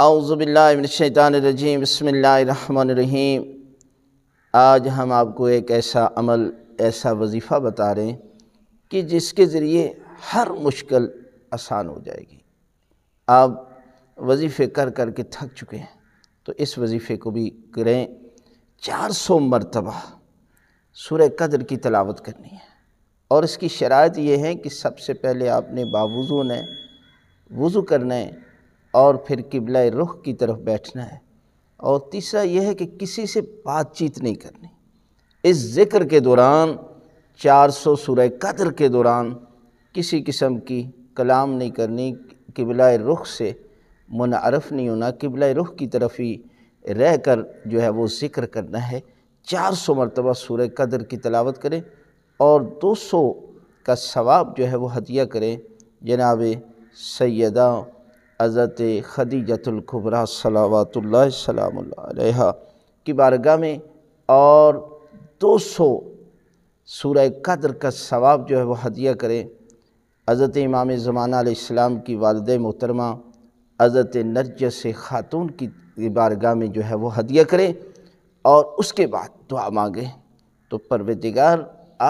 اعوذ باللہ من الشیطان الرجیم، بسم اللہ الرحمن الرحیم۔ آج ہم آپ کو ایک ایسا عمل، ایسا وظیفہ بتا رہے ہیں کہ جس کے ذریعے ہر مشکل آسان ہو جائے گی۔ آپ وظیفے کر کر کے تھک چکے ہیں تو اس وظیفے کو بھی کریں۔ 400 مرتبہ سورہ قدر کی تلاوت کرنی ہے، اور اس کی شرائط یہ ہے کہ سب سے پہلے آپ نے باوضو ہونا ہے، وضو کرنا ہے، اور پھر قبلہ رخ کی طرف بیٹھنا ہے، اور تیسرا یہ ہے کہ کسی سے بات چیت نہیں کرنی۔ اس ذکر کے دوران 400 سورہ قدر کے دوران کسی قسم کی کلام نہیں کرنی، قبلہ رخ سے منعرف نہیں ہونا، قبلہ رخ کی طرف ہی رہ کر جو ہے وہ ذکر کرنا ہے۔ 400 مرتبہ سورہ قدر کی تلاوت کریں اور 200 کا ثواب جو ہے وہ ہدیہ کریں جناب سیدہ حضرت خدیجۃ الکبریٰ صلوات اللہ سلام اللہ علیہا کی بارگاہ میں، اور 200 سورہ قدر کا ثواب جو ہے وہ ہدیہ کریں حضرت امام زمانہ علیہ السلام کی والدہ محترمہ حضرت نرجس خاتون کی بارگاہ میں جو ہے وہ ہدیہ کریں، اور اس کے بعد دعا مانگیں تو پروردگار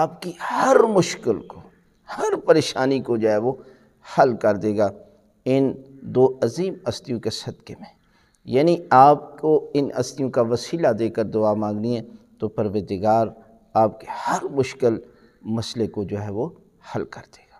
آپ کی ہر مشکل کو، ہر پریشانی کو جو ہے وہ حل کر دے گا۔ ان دو عظیم ہستیوں کے صدقے میں، یعنی آپ کو ان ہستیوں کا وسیلہ دے کر دعا مانگنی ہے تو پروردگار آپ کے ہر مشکل مسئلے کو جو ہے وہ حل کر دے گا۔